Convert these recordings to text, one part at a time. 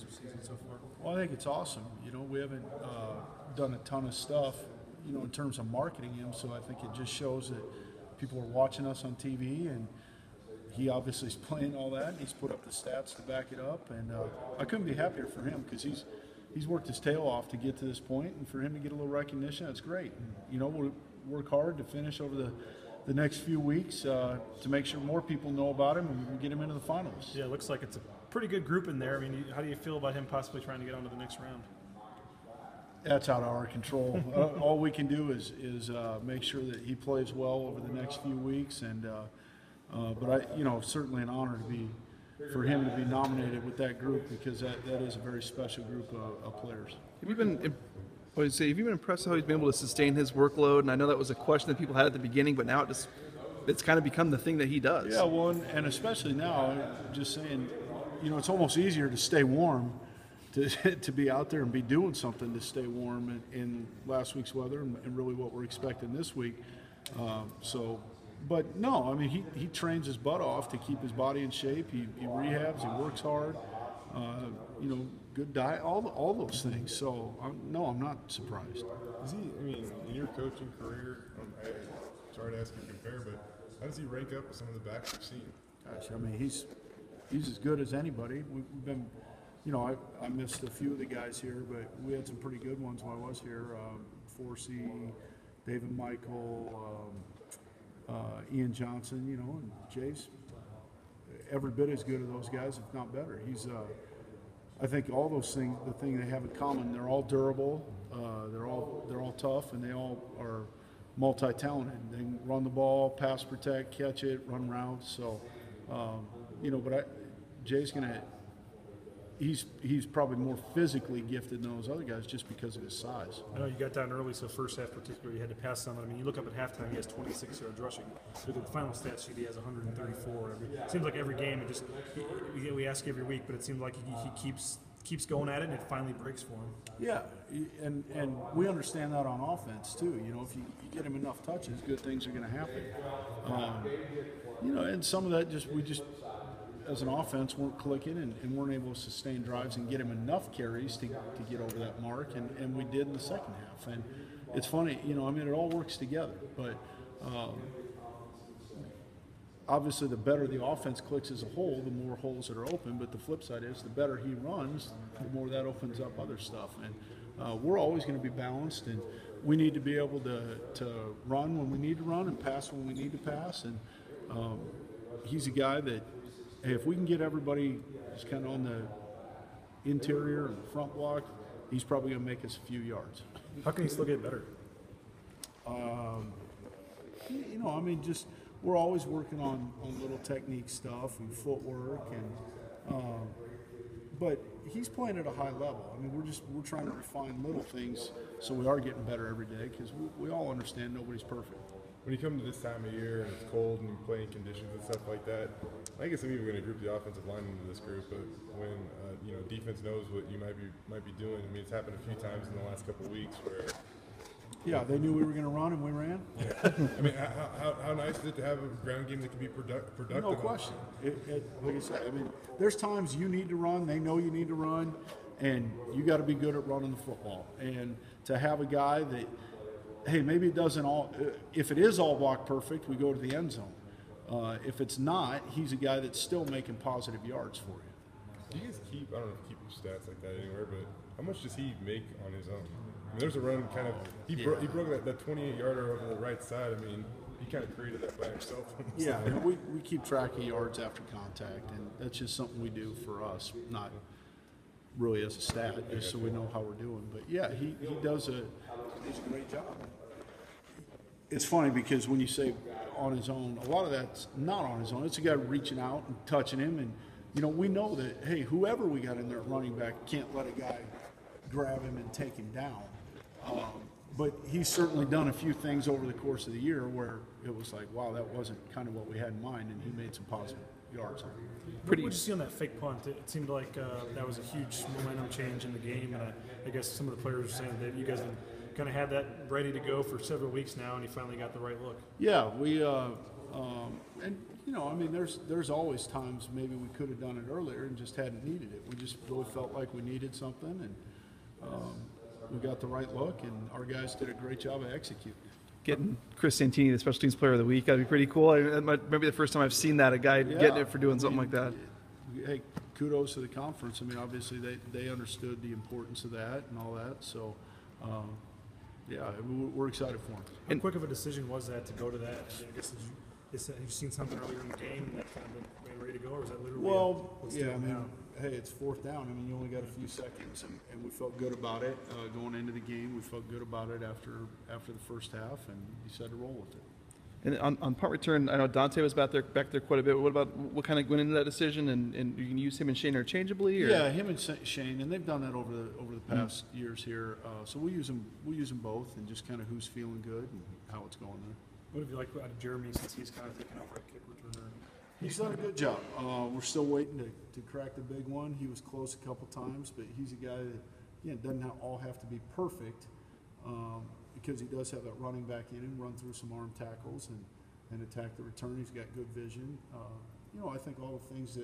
his season so far? Well, I think it's awesome. You know, we haven't done a ton of stuff, you know, in terms of marketing him, so I think it just shows that people are watching us on TV, and he obviously is playing all that, and he's put up the stats to back it up, and I couldn't be happier for him because he's worked his tail off to get to this point, and for him to get a little recognition, that's great. And, you know, we'll work hard to finish over the next few weeks to make sure more people know about him and get him into the finals. Yeah, it looks like it's a pretty good group in there. I mean, how do you feel about him possibly trying to get on to the next round? That's out of our control. All we can do is make sure that he plays well over the next few weeks, and but you know, certainly an honor for him to be nominated with that group because that is a very special group of players. Have you been impressed how he's been able to sustain his workload? And I know that was a question that people had at the beginning, but now it's kind of become the thing that he does. Yeah, well, and especially now, just saying, you know, it's almost easier to stay warm, to be out there and be doing something to stay warm in last week's weather and really what we're expecting this week. But no, I mean, he trains his butt off to keep his body in shape. He rehabs, he works hard, you know, good diet, all those things. So, no, I'm not surprised. Is he, I mean, in your coaching career, sorry to ask you to compare, but how does he rank up with some of the backs you've seen? Gosh, I mean, he's as good as anybody. We've been, you know, I missed a few of the guys here, but we had some pretty good ones while I was here. Forsey, David Michael, Ian Johnson, you know, and Jay's every bit as good as those guys, if not better. He's, I think all those things, the thing they have in common, they're all durable, they're all tough, and they all are multi-talented. They can run the ball, pass protect, catch it, run routes. So, you know, but Jay's gonna. He's probably more physically gifted than those other guys just because of his size. I know you got down early, so first half particularly, you had to pass some. I mean, you look up at halftime, he has 26 yards rushing. Look at the final stat sheet, he has 134. It seems like every game, we ask every week, but it seems like he keeps going at it, and it finally breaks for him. Yeah, and we understand that on offense too. You know, if you get him enough touches, good things are going to happen. You know, and some of that we just as an offense weren't clicking and weren't able to sustain drives and get him enough carries to get over that mark, and we did in the second half. And it's funny, you know, I mean, it all works together, but obviously the better the offense clicks as a whole, the more holes that are open, but the flip side is the better he runs, the more that opens up other stuff. And we're always going to be balanced, and we need to be able to run when we need to run and pass when we need to pass. And he's a guy that, hey, if we can get everybody just kind of on the interior and the front block, he's probably going to make us a few yards. How can he still get better? You know, I mean, just we're always working on little technique stuff and footwork, and but he's playing at a high level. I mean, we're trying to refine little things so we are getting better every day because we all understand nobody's perfect. When you come to this time of year and it's cold and you're playing conditions and stuff like that, I guess I'm even going to group the offensive line into this group. But when you know, defense knows what you might be doing, I mean, it's happened a few times in the last couple of weeks where. Yeah, they knew we were going to run and we ran. Yeah. I mean, how nice is it to have a ground game that can be productive? No question. Like I said, I mean, there's times you need to run. They know you need to run, and you got to be good at running the football. And to have a guy that, hey, maybe it doesn't all. If it is all block perfect, we go to the end zone. If it's not, he's a guy that's still making positive yards for you. Do you guys keep? I don't know if you keep stats like that anywhere, but how much does he make on his own? I mean, there's a run kind of. He broke that 28-yarder over the right side. I mean, he kind of created that by himself. Yeah, we keep track of yards after contact, and that's just something we do for us, not really as a stat, just so we know how we're doing. But yeah, he does a great job. It's funny because when you say on his own, a lot of that's not on his own. It's a guy reaching out and touching him, and you know, we know that, hey, whoever we got in there at running back can't let a guy grab him and take him down. But he's certainly done a few things over the course of the year where it was like, wow, that wasn't kind of what we had in mind, and he made some positive yards on it. What did you see on that fake punt? It seemed like that was a huge momentum change in the game, and I guess some of the players were saying that you guys have kind of had that ready to go for several weeks now, and you finally got the right look. Yeah, and you know, I mean, there's always times maybe we could have done it earlier and just hadn't needed it. We just really felt like we needed something, and we got the right look, and our guys did a great job of executing. Getting Chris Santini the Special Teams Player of the Week, that'd be pretty cool. That might be the first time I've seen that, a guy getting it for doing something like that. Hey, kudos to the conference. I mean, obviously they understood the importance of that and all that. So, yeah, we're excited for them. How quick of a decision was that to go to that? I guess have you seen something earlier in the game that kind of made ready to go, or is that literally? Well, let's yeah, do it I mean, now? hey, it's 4th down. I mean, you only got a few seconds, and we felt good about it going into the game. We felt good about it after the first half, and decided to roll with it. And on punt return, I know Dante was back there quite a bit. What about what kind of went into that decision? And you can use him and Shane interchangeably? Or? Yeah, him and Shane, and they've done that over the past years here. So we use them both, and just kind of who's feeling good and how it's going there. What have you liked out of Jeremy since he's kind of taken over at kick returner? He's done a good job. We're still waiting to crack the big one. He was close a couple times, but he's a guy that doesn't all have to be perfect because he does have that running back in him, run through some arm tackles and attack the return. He's got good vision. You know, I think all the things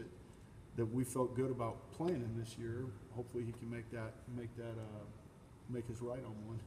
that we felt good about playing him this year. Hopefully, he can make us right on one.